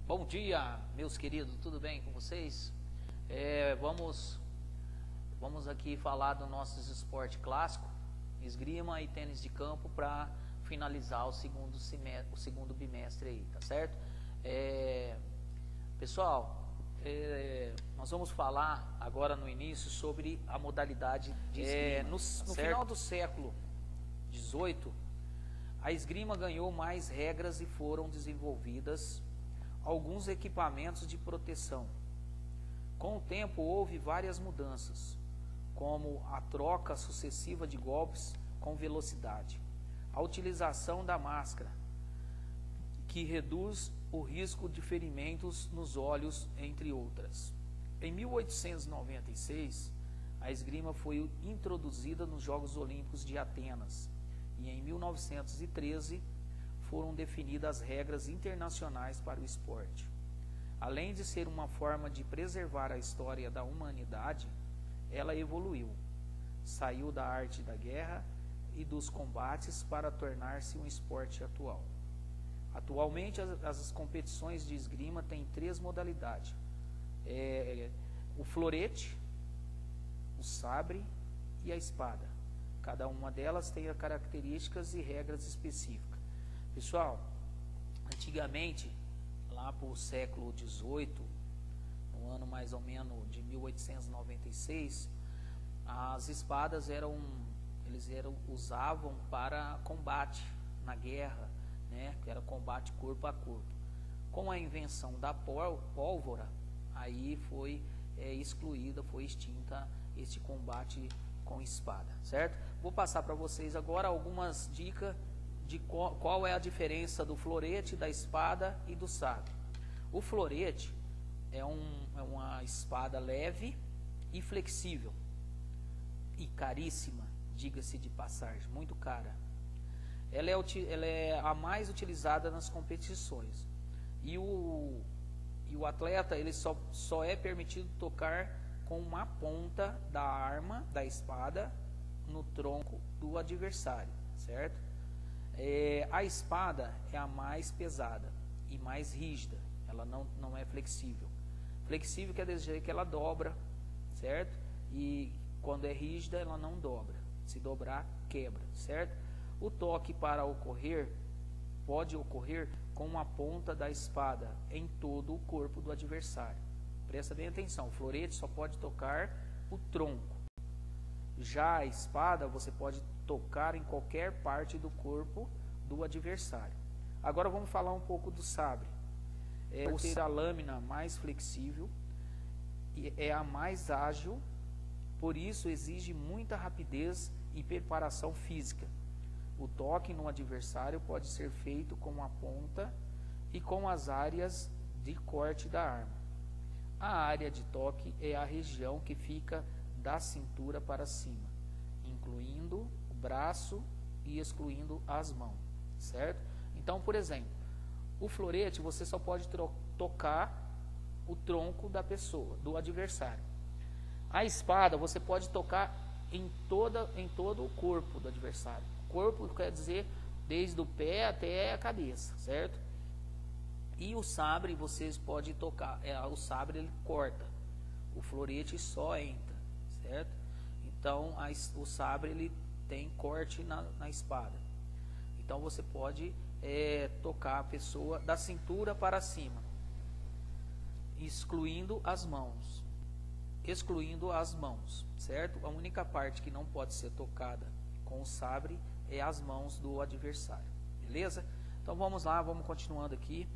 Bom dia, meus queridos, tudo bem com vocês? Vamos aqui falar do nosso esporte clássico, esgrima e tênis de campo, para finalizar o segundo bimestre aí, tá certo? Pessoal, nós vamos falar agora no início sobre a modalidade de esgrima. No final do século XVIII, a esgrima ganhou mais regras e foram desenvolvidas alguns equipamentos de proteção. Com o tempo houve várias mudanças, como a troca sucessiva de golpes com velocidade, a utilização da máscara, que reduz o risco de ferimentos nos olhos, entre outras. Em 1896, a esgrima foi introduzida nos Jogos Olímpicos de Atenas e em 1913 foram definidas as regras internacionais para o esporte. Além de ser uma forma de preservar a história da humanidade, ela evoluiu. Saiu da arte da guerra e dos combates para tornar-se um esporte atual. Atualmente, as competições de esgrima têm 3 modalidades. O florete, o sabre e a espada. Cada uma delas tem características e regras específicas. Pessoal, antigamente, lá para o século XVIII, no ano mais ou menos de 1896, as espadas usavam para combate na guerra, né, que era combate corpo a corpo. Com a invenção da pólvora, aí foi foi extinta este combate com espada, certo? Vou passar para vocês agora algumas dicas de qual é a diferença do florete, da espada e do sabre. O florete é uma espada leve e flexível e caríssima, diga-se de passagem, muito cara. Ela é a mais utilizada nas competições e o atleta ele só é permitido tocar com uma ponta da arma, da espada, no tronco do adversário, certo? A espada é a mais pesada e mais rígida, ela não é flexível. Flexível quer dizer que ela dobra, certo? E quando é rígida, ela não dobra. Se dobrar, quebra, certo? O toque pode ocorrer com a ponta da espada em todo o corpo do adversário. Presta bem atenção, o florete só pode tocar o tronco. Já a espada, você pode tocar em qualquer parte do corpo do adversário. Agora vamos falar um pouco do sabre. Por ter a lâmina mais flexível, e é a mais ágil, por isso exige muita rapidez e preparação física. O toque no adversário pode ser feito com a ponta e com as áreas de corte da arma. A área de toque é a região que fica da cintura para cima, incluindo o braço e excluindo as mãos, certo? Então, por exemplo, o florete você só pode tocar o tronco da pessoa, do adversário. A espada você pode tocar em todo o corpo do adversário. Corpo quer dizer desde o pé até a cabeça, certo? E o sabre vocês podem tocar, o sabre ele corta, o florete só entra, certo? Então o sabre ele tem corte na espada. Então você pode tocar a pessoa da cintura para cima, excluindo as mãos, certo? A única parte que não pode ser tocada com o sabre é as mãos do adversário, beleza? Então vamos lá, vamos continuando aqui.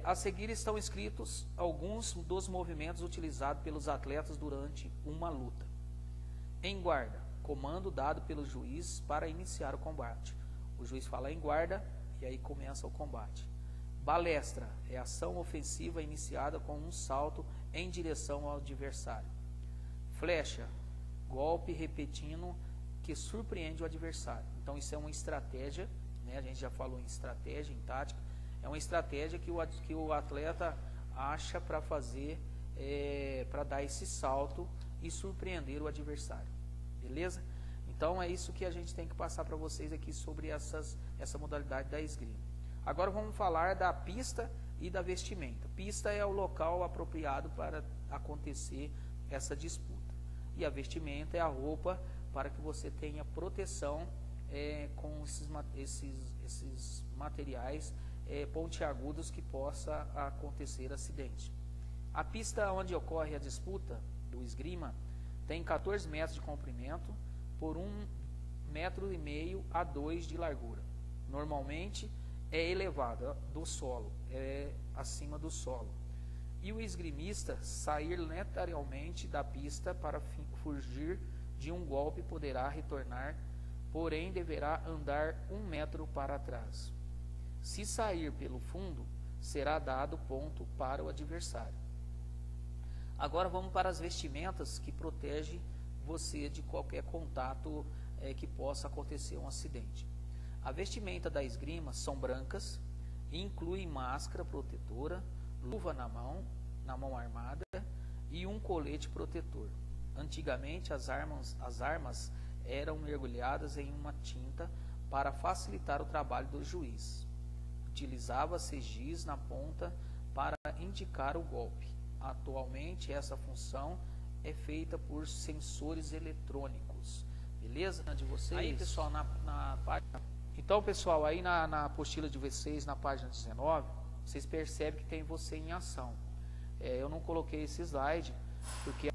A seguir estão escritos alguns dos movimentos utilizados pelos atletas durante uma luta. Em guarda, comando dado pelo juiz para iniciar o combate. O juiz fala em guarda e aí começa o combate. Balestra é ação ofensiva iniciada com um salto em direção ao adversário. Flecha, golpe repetindo que surpreende o adversário. Então isso é uma estratégia, né? A gente já falou em estratégia, em tática. É uma estratégia que o atleta acha para fazer, para dar esse salto e surpreender o adversário. Beleza? Então é isso que a gente tem que passar para vocês aqui sobre essa modalidade da esgrima. Agora vamos falar da pista e da vestimenta. Pista é o local apropriado para acontecer essa disputa. E a vestimenta é a roupa para que você tenha proteção com esses materiais pontiagudos que possa acontecer acidente. A pista onde ocorre a disputa do esgrima tem 14 metros de comprimento por 1,5 metro a 2 de largura. Normalmente é elevada do solo, acima do solo. E o esgrimista sair lateralmente da pista para fugir de um golpe poderá retornar, porém deverá andar 1 metro para trás. Se sair pelo fundo, será dado ponto para o adversário. Agora vamos para as vestimentas que protegem você de qualquer contato que possa acontecer um acidente. A vestimenta da esgrima são brancas e incluem máscara protetora, luva na mão armada e um colete protetor. Antigamente as armas eram mergulhadas em uma tinta para facilitar o trabalho do juiz. Utilizava-se giz na ponta para indicar o golpe. Atualmente essa função é feita por sensores eletrônicos. Beleza? De vocês? Aí, pessoal, na página. Então, pessoal, aí na apostila de vocês, na página 19, vocês percebem que tem você em ação. Eu não coloquei esse slide, porque...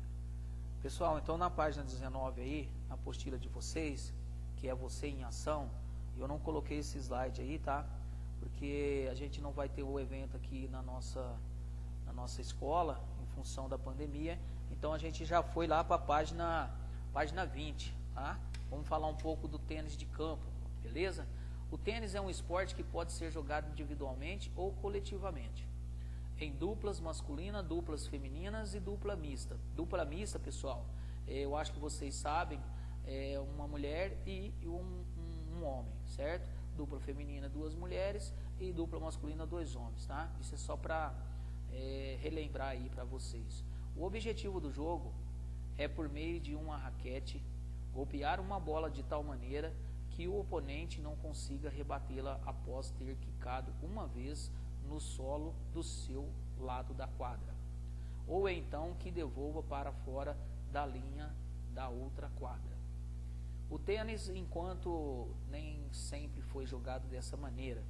Pessoal, então na página 19 aí, na apostila de vocês, que é você em ação, eu não coloquei esse slide aí, tá? Porque a gente não vai ter o evento aqui na nossa escola, em função da pandemia. Então a gente já foi lá para a página 20, tá? Vamos falar um pouco do tênis de campo, beleza? O tênis é um esporte que pode ser jogado individualmente ou coletivamente, em duplas masculinas, duplas femininas e dupla mista. Dupla mista, pessoal, eu acho que vocês sabem, é uma mulher e um homem, certo? Dupla feminina, 2 mulheres, e dupla masculina, 2 homens, tá? Isso é só para relembrar aí para vocês. O objetivo do jogo é, por meio de uma raquete, golpear uma bola de tal maneira que o oponente não consiga rebatê-la após ter quicado uma vez no solo do seu lado da quadra, ou então que devolva para fora da linha da outra quadra. O tênis, enquanto nem sempre foi jogado dessa maneira,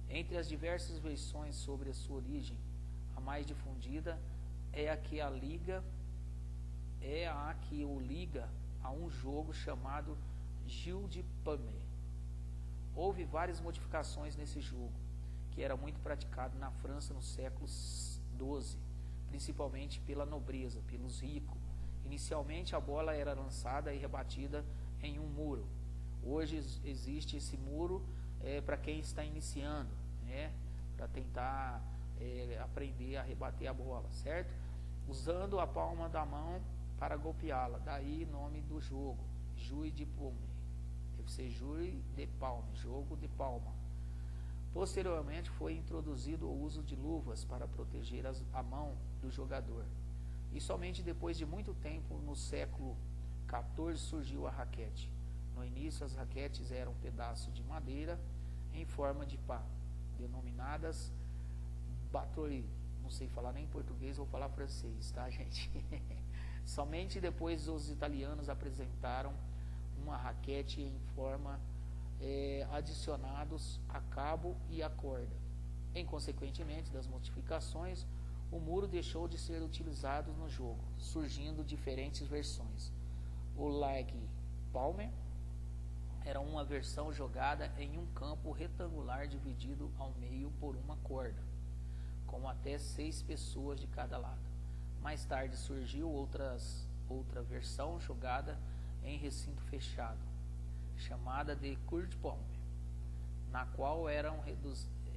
entre as diversas versões sobre a sua origem, a mais difundida é a que o liga a um jogo chamado Jeu de Paume. Houve várias modificações nesse jogo, que era muito praticado na França no século XII, principalmente pela nobreza, pelos ricos. Inicialmente a bola era lançada e rebatida em um muro. Hoje existe esse muro para quem está iniciando, para tentar aprender a rebater a bola, certo? Usando a palma da mão para golpeá-la, daí nome do jogo, Jeu de Paume. Deve ser Jeu de Paume, jogo de palma. Posteriormente foi introduzido o uso de luvas para proteger a mão do jogador. E somente depois de muito tempo, no século XIV, surgiu a raquete. No início, as raquetes eram pedaços de madeira em forma de pá, denominadas batterie. Não sei falar nem português, vou falar francês, tá, gente? Somente depois os italianos apresentaram uma raquete em forma adicionados a cabo e a corda. Consequentemente das modificações, o muro deixou de ser utilizado no jogo, surgindo diferentes versões. O leg palmer era uma versão jogada em um campo retangular dividido ao meio por uma corda, com até 6 pessoas de cada lado. Mais tarde surgiu outra versão jogada em recinto fechado, chamada de Court Palmer, na qual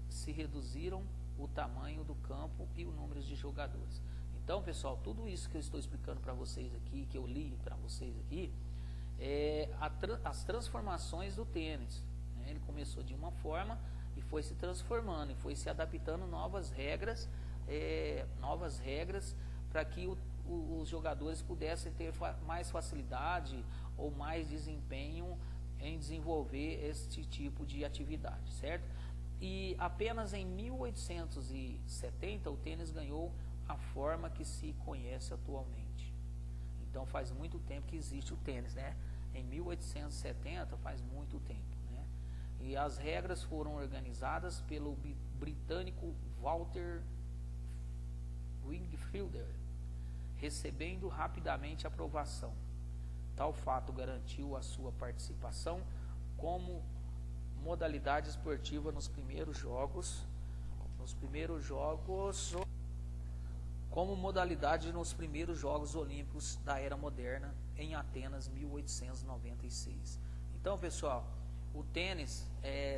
se reduziram o tamanho do campo e o número de jogadores. Então, pessoal, tudo isso que eu estou explicando para vocês aqui, que eu li para vocês aqui, as transformações do tênis. Ele começou de uma forma e foi se transformando, e foi se adaptando novas regras para que os jogadores pudessem ter mais facilidade ou mais desempenho em desenvolver este tipo de atividade, certo? E apenas em 1870 o tênis ganhou a forma que se conhece atualmente. Então faz muito tempo que existe o tênis, né? Em 1870 faz muito tempo, né? E as regras foram organizadas pelo britânico Walter Wingfielder, recebendo rapidamente aprovação. Tal fato garantiu a sua participação como modalidade esportiva nos primeiros jogos, como modalidade nos primeiros Jogos Olímpicos da Era Moderna em Atenas, 1896. Então, pessoal, o tênis,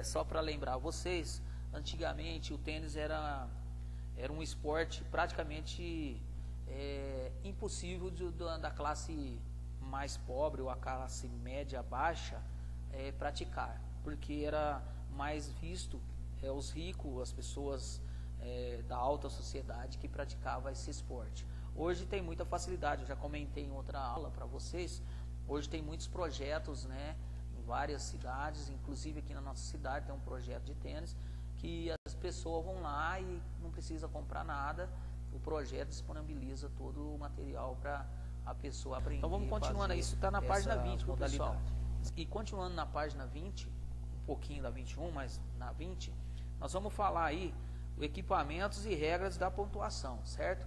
só para lembrar vocês, antigamente o tênis era um esporte praticamente impossível da classe mais pobre ou a classe média baixa praticar, porque era mais visto os ricos, as pessoas da alta sociedade que praticavam esse esporte. Hoje tem muita facilidade, eu já comentei em outra aula para vocês, hoje tem muitos projetos, né, em várias cidades, inclusive aqui na nossa cidade tem um projeto de tênis, que as pessoas vão lá e não precisa comprar nada, o projeto disponibiliza todo o material para a pessoa aprender. Então vamos continuando, isso está na página 20, pessoal. E continuando na página 20, um pouquinho da 21, mas na 20, nós vamos falar aí equipamentos e regras da pontuação, certo?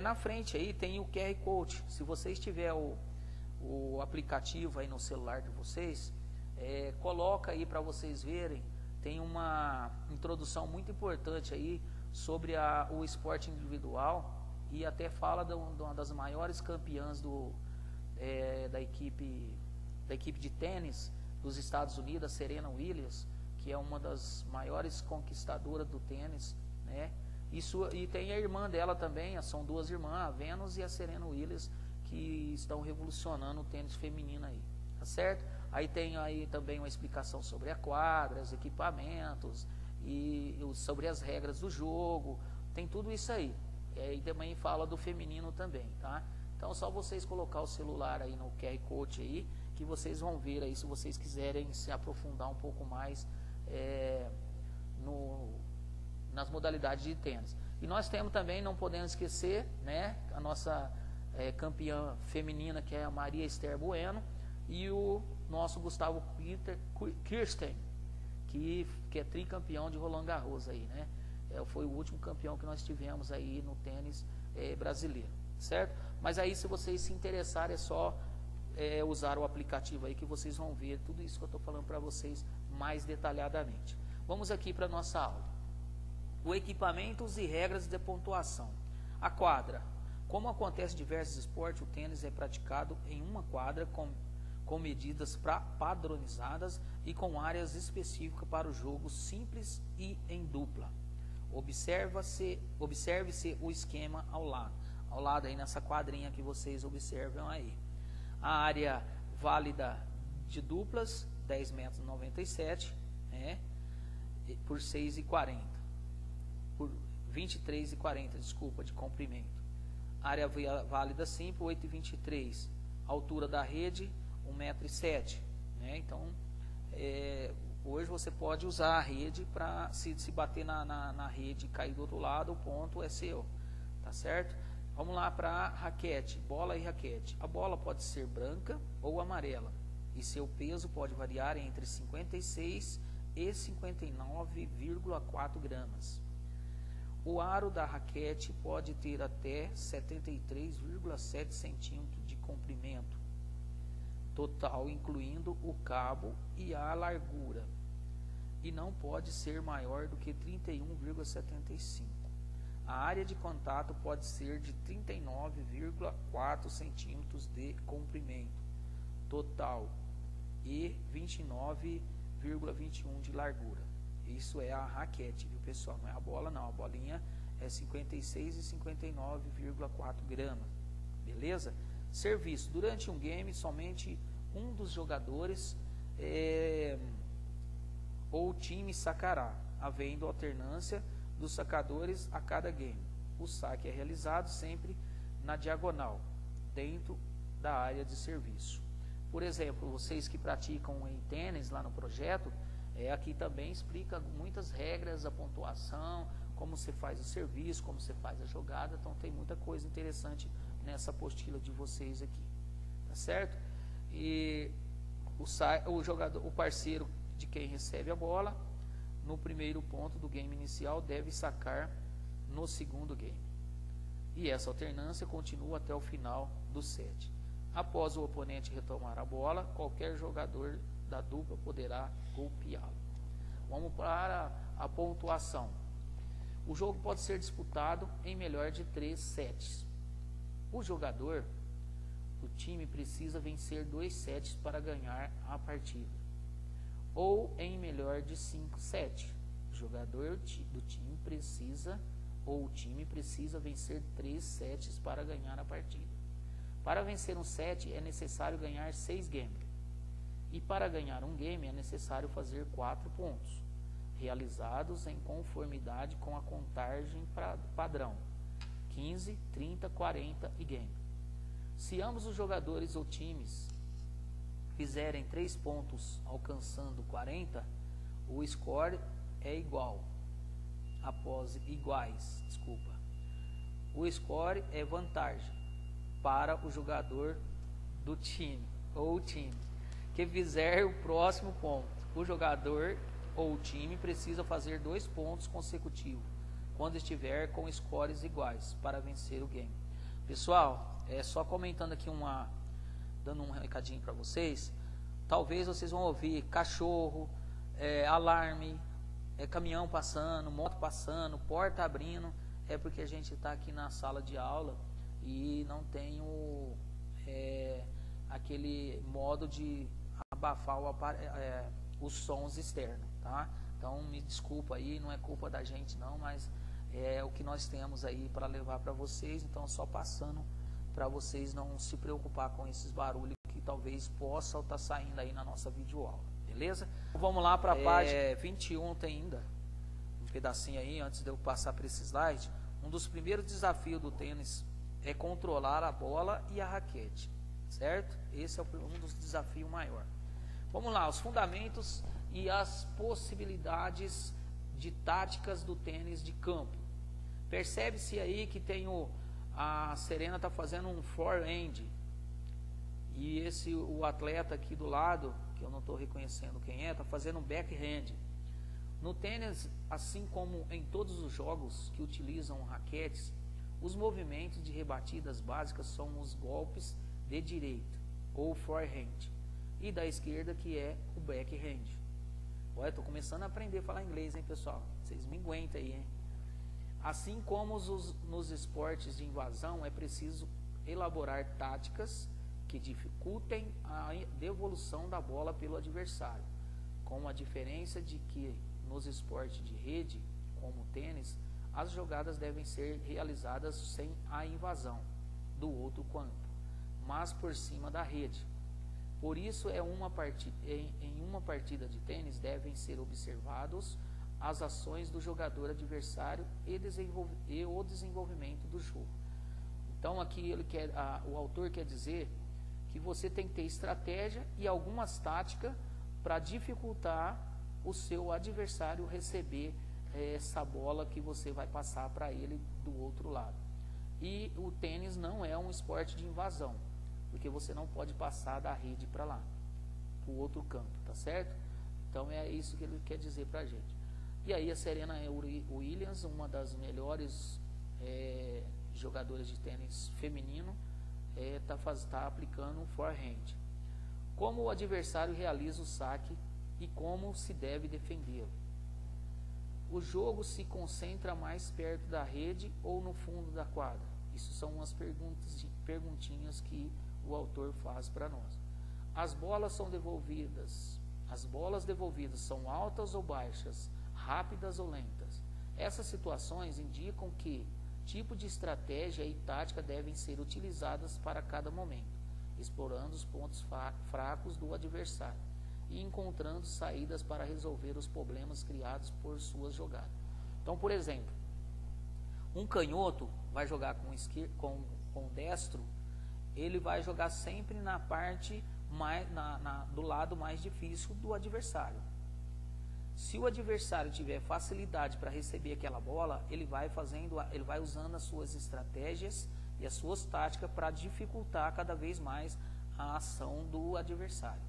Na frente aí tem o QR Code. Se vocês tiver o aplicativo aí no celular de vocês, coloca aí para vocês verem. Tem uma introdução muito importante aí sobre o esporte individual e até fala de uma das maiores campeãs da equipe de tênis dos Estados Unidos, a Serena Williams, que é uma das maiores conquistadoras do tênis, né? E tem a irmã dela também, são duas irmãs, a Venus e a Serena Williams, que estão revolucionando o tênis feminino aí, tá certo? Aí tem aí também uma explicação sobre a quadra, os equipamentos e sobre as regras do jogo, tem tudo isso aí. E também fala do feminino também, tá? Então só vocês colocar o celular aí no QR Code aí, que vocês vão ver aí, se vocês quiserem se aprofundar um pouco mais nas modalidades de tênis. E nós temos também, não podemos esquecer, né, a nossa campeã feminina, que é a Maria Esther Bueno, e o nosso Gustavo Kirsten, que é tricampeão de Roland Garros aí, né? Foi o último campeão que nós tivemos aí no tênis brasileiro, certo? Mas aí, se vocês se interessarem, é só usar o aplicativo aí que vocês vão ver tudo isso que eu estou falando para vocês mais detalhadamente. Vamos aqui para a nossa aula. O equipamentos e regras de pontuação. A quadra. Como acontece em diversos esportes, o tênis é praticado em uma quadra com medidas padronizadas e com áreas específicas para o jogo simples e em dupla. Observe-se o esquema ao lado aí nessa quadrinha que vocês observam aí. A área válida de duplas, 10,97 metros, né, por 6,40, por 23,40, desculpa, de comprimento. Área válida simples, 8,23, altura da rede, 1,07 m, né? Então, hoje você pode usar a rede para, se bater na rede e cair do outro lado, o ponto é seu, tá certo? Vamos lá para raquete, bola e raquete. A bola pode ser branca ou amarela e seu peso pode variar entre 56 e 59,4 gramas. O aro da raquete pode ter até 73,7 centímetros de comprimento total, incluindo o cabo e a largura, e não pode ser maior do que 31,75. A área de contato pode ser de 39,4 centímetros de comprimento total e 29,21 de largura. Isso é a raquete, viu, pessoal? Não é a bola, não. A bolinha é 56 e 59,4 gramas. Beleza? Serviço. Durante um game, somente um dos jogadores ou time sacará, havendo alternância dos sacadores a cada game. O saque é realizado sempre na diagonal, dentro da área de serviço. Por exemplo, vocês que praticam em tênis lá no projeto, Aqui também explica muitas regras, a pontuação, como você faz o serviço, como você faz a jogada. Então tem muita coisa interessante nessa apostila de vocês aqui, tá certo? E o jogador, o parceiro de quem recebe a bola no primeiro ponto do game inicial deve sacar no segundo game. E essa alternância continua até o final do set. Após o oponente retomar a bola, qualquer jogador da dupla poderá golpeá-lo. Vamos para a pontuação. O jogo pode ser disputado em melhor de 3 sets. O jogador, o time precisa vencer 2 sets para ganhar a partida. Ou em melhor de 5 sets. O jogador do time precisa, ou o time precisa vencer 3 sets para ganhar a partida. Para vencer um set é necessário ganhar 6 games. E para ganhar um game é necessário fazer 4 pontos, realizados em conformidade com a contagem padrão, 15, 30, 40 e game. Se ambos os jogadores ou times fizerem 3 pontos alcançando 40, o score é igual. O score é vantagem para o jogador do time ou o time que fizer o próximo ponto. O jogador ou o time precisa fazer 2 pontos consecutivos quando estiver com scores iguais para vencer o game. Pessoal, só comentando aqui dando um recadinho para vocês. Talvez vocês vão ouvir cachorro, alarme, caminhão passando, moto passando, porta abrindo. É porque a gente está aqui na sala de aula e não tem aquele modo de abafar os sons externos, tá? Então me desculpa aí, não é culpa da gente não, mas é o que nós temos aí para levar para vocês. Então só passando para vocês não se preocupar com esses barulhos que talvez possam estar saindo aí na nossa videoaula, beleza? Vamos lá para a página 21, tem ainda um pedacinho aí antes de eu passar para esse slide. Um dos primeiros desafios do tênis é controlar a bola e a raquete, certo? Esse é um dos desafios maiores. Vamos lá, os fundamentos e as possibilidades de táticas do tênis de campo. Percebe-se aí que tem a Serena está fazendo um forehand e o atleta aqui do lado, que eu não estou reconhecendo quem está fazendo um backhand. No tênis, assim como em todos os jogos que utilizam raquetes, os movimentos de rebatidas básicas são os golpes de direita, ou forehand, e da esquerda, que é o backhand. Olha, estou começando a aprender a falar inglês, hein, pessoal? Vocês me aguentam aí, hein? Assim como nos esportes de invasão, é preciso elaborar táticas que dificultem a devolução da bola pelo adversário, com a diferença de que nos esportes de rede, como o tênis, as jogadas devem ser realizadas sem a invasão do outro campo, mas por cima da rede. Por isso, em uma partida de tênis devem ser observados as ações do jogador adversário e o desenvolvimento do jogo. Então aqui o autor quer dizer que você tem que ter estratégia e algumas táticas para dificultar o seu adversário receber essa bola que você vai passar para ele do outro lado. E o tênis não é um esporte de invasão, porque você não pode passar da rede para lá, para o outro campo, tá certo? Então é isso que ele quer dizer para a gente. E aí a Serena Williams, uma das melhores jogadoras de tênis feminino, está aplicando um forehand. Como o adversário realiza o saque e como se deve defendê-lo. O jogo se concentra mais perto da rede ou no fundo da quadra? Isso são umas perguntinhas que o autor faz para nós. As bolas devolvidas são altas ou baixas, rápidas ou lentas? Essas situações indicam que tipo de estratégia e tática devem ser utilizadas para cada momento, explorando os pontos fracos do adversário e encontrando saídas para resolver os problemas criados por suas jogadas. Então, por exemplo, um canhoto vai jogar com destro, ele vai jogar sempre na parte do lado mais difícil do adversário. Se o adversário tiver facilidade para receber aquela bola, ele vai usando as suas estratégias e as suas táticas para dificultar cada vez mais a ação do adversário,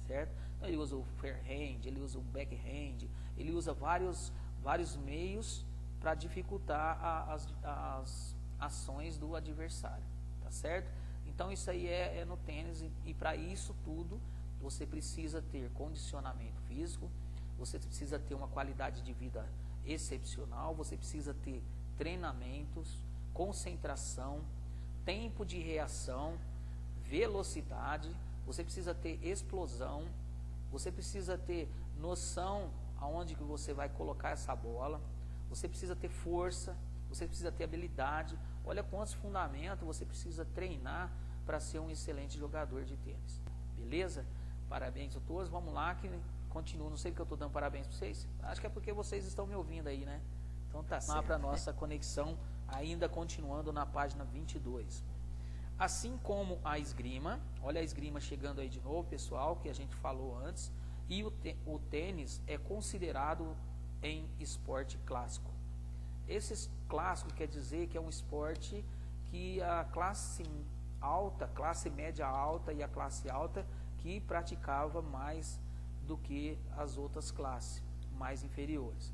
certo? Então, ele usa o forehand, ele usa o backhand, ele usa vários meios para dificultar as ações do adversário, tá certo? Então isso aí é no tênis, e para isso tudo você precisa ter condicionamento físico, você precisa ter uma qualidade de vida excepcional, você precisa ter treinamentos, concentração, tempo de reação, velocidade, você precisa ter explosão, você precisa ter noção aonde que você vai colocar essa bola, você precisa ter força, você precisa ter habilidade. Olha quantos fundamentos você precisa treinar para ser um excelente jogador de tênis. Beleza? Parabéns a todos. Vamos lá que continuo. Não sei porque eu estou dando parabéns para vocês. Acho que é porque vocês estão me ouvindo aí, né? Então tá certo. Lá para a nossa conexão, ainda continuando na página 22. Assim como a esgrima, olha a esgrima chegando aí de novo, pessoal, que a gente falou antes, e o tênis é considerado em esporte clássico. Esse clássico quer dizer que é um esporte que a classe alta, classe média alta e a classe alta que praticava mais do que as outras classes mais inferiores.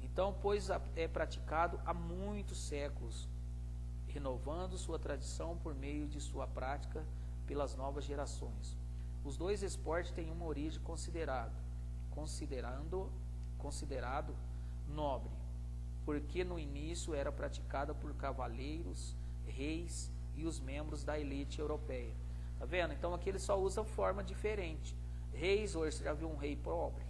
Então, pois é praticado há muitos séculos, renovando sua tradição por meio de sua prática pelas novas gerações. Os dois esportes têm uma origem considerado nobre, porque no início era praticada por cavaleiros, reis e os membros da elite europeia. Tá vendo? Então aqui ele só usa forma diferente. Reis, hoje você já viu um rei pobre?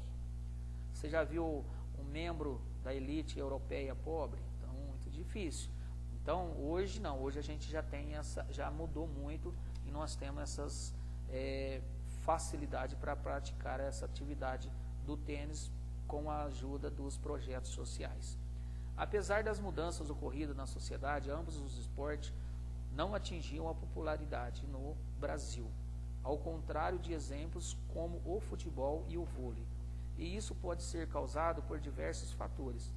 Você já viu um membro da elite europeia pobre? Então, muito difícil. Então, hoje não, hoje a gente já tem já mudou muito e nós temos essas facilidade para praticar essa atividade do tênis com a ajuda dos projetos sociais. Apesar das mudanças ocorridas na sociedade, ambos os esportes não atingiam a popularidade no Brasil, ao contrário de exemplos como o futebol e o vôlei. E isso pode ser causado por diversos fatores.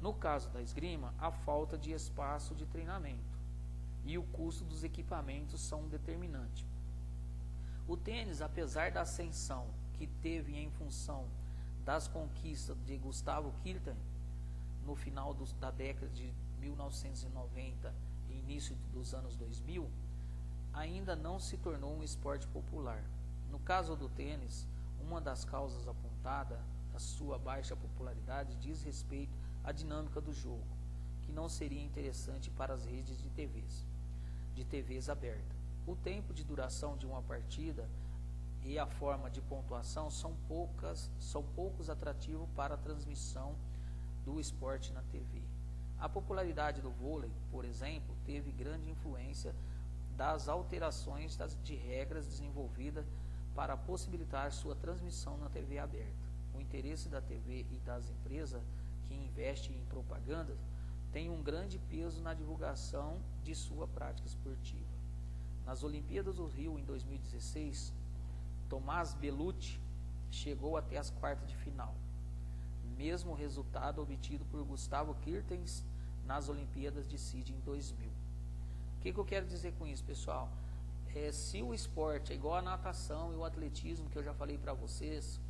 No caso da esgrima, a falta de espaço de treinamento e o custo dos equipamentos são determinantes. O tênis, apesar da ascensão que teve em função das conquistas de Gustavo Kirten no final da década de 1990 e início dos anos 2000, ainda não se tornou um esporte popular. No caso do tênis, uma das causas apontada à sua baixa popularidade diz respeito à dinâmica do jogo, que não seria interessante para as redes de TVs abertas. O tempo de duração de uma partida e a forma de pontuação são poucos atrativos para a transmissão do esporte na TV. A popularidade do vôlei, por exemplo, teve grande influência das alterações de regras desenvolvidas para possibilitar sua transmissão na TV aberta. O interesse da TV e das empresas que investem em propaganda tem um grande peso na divulgação de sua prática esportiva. Nas Olimpíadas do Rio em 2016, Tomás Bellucci chegou até as quartas de final, mesmo resultado obtido por Gustavo Kirten nas Olimpíadas de Sydney em 2000. O que eu quero dizer com isso, pessoal? Se o esporte é igual a natação e o atletismo, que eu já falei para vocês,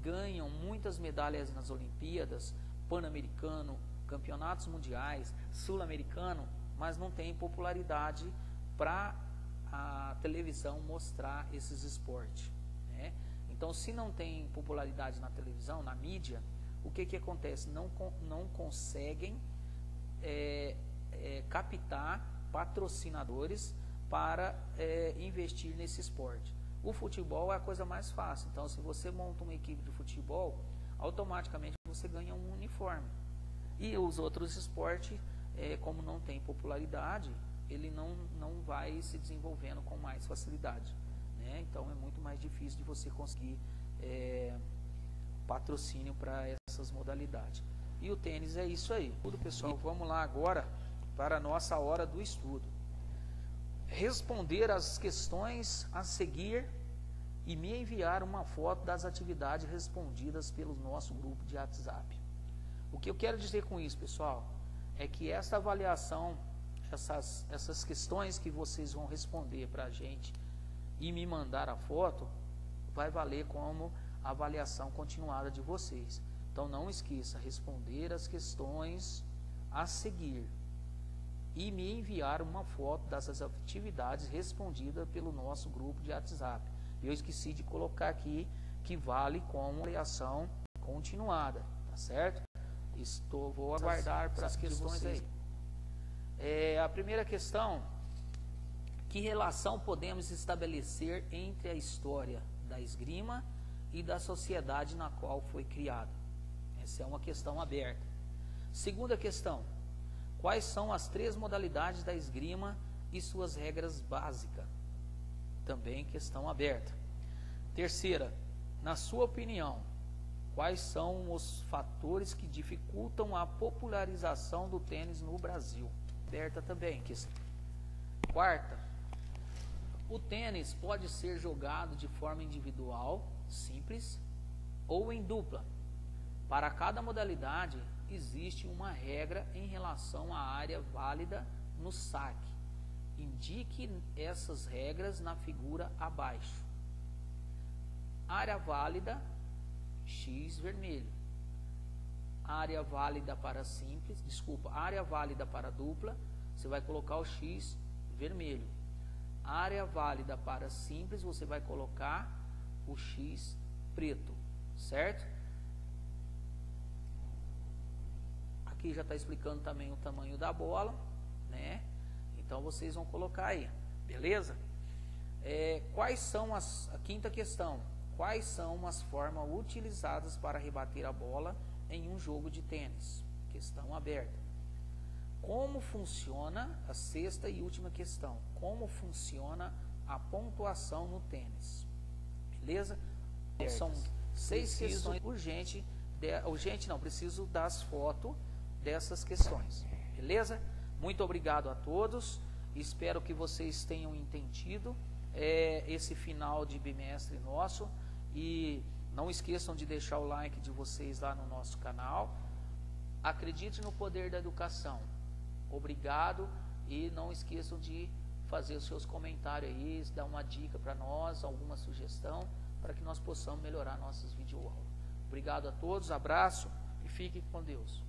ganham muitas medalhas nas Olimpíadas, Pan-Americano, campeonatos mundiais, Sul-Americano, mas não tem popularidade para a televisão mostrar esses esportes, né? Então, se não tem popularidade na televisão, na mídia, o que acontece? Não conseguem captar patrocinadores para investir nesse esporte. O futebol é a coisa mais fácil. Então, se você monta uma equipe de futebol, automaticamente você ganha um uniforme. E os outros esportes, como não tem popularidade, ele não vai se desenvolvendo com mais facilidade, né? Então é muito mais difícil de você conseguir patrocínio para essas modalidades. E o tênis é isso aí. Tudo, pessoal. Vamos lá agora para a nossa hora do estudo. Responder as questões a seguir e me enviar uma foto das atividades respondidas pelo nosso grupo de WhatsApp. O que eu quero dizer com isso, pessoal, é que essa avaliação, essas questões que vocês vão responder para a gente e me mandar a foto, vai valer como avaliação continuada de vocês. Então não esqueça, responder as questões a seguir e me enviar uma foto dessas atividades respondidas pelo nosso grupo de WhatsApp. Eu esqueci de colocar aqui que vale como avaliação continuada, tá certo? Vou aguardar para as questões aí. A primeira questão: que relação podemos estabelecer entre a história da esgrima e da sociedade na qual foi criada? Essa é uma questão aberta. Segunda questão: quais são as 3 modalidades da esgrima e suas regras básicas? Também questão aberta. Terceira: na sua opinião, quais são os fatores que dificultam a popularização do tênis no Brasil? Aberta também. Quarta: o tênis pode ser jogado de forma individual, simples, ou em dupla. Para cada modalidade, existe uma regra em relação à área válida no saque. Indique essas regras na figura abaixo. Área válida, X vermelho. Área válida para simples, área válida para dupla, você vai colocar o X vermelho. Área válida para simples, você vai colocar o X preto, certo? Aqui já está explicando também o tamanho da bola, né? Então vocês vão colocar aí, beleza? A quinta questão: quais são as formas utilizadas para rebater a bola em um jogo de tênis? Questão aberta. Como funciona a sexta e última questão? Como funciona a pontuação no tênis? Beleza? São 6 questões preciso das fotos dessas questões. Beleza? Muito obrigado a todos. Espero que vocês tenham entendido esse final de bimestre nosso. E não esqueçam de deixar o like de vocês lá no nosso canal. Acredite no poder da educação. Obrigado, e não esqueçam de fazer os seus comentários aí, dar uma dica para nós, alguma sugestão, para que nós possamos melhorar nossas videoaulas. Obrigado a todos, abraço e fiquem com Deus.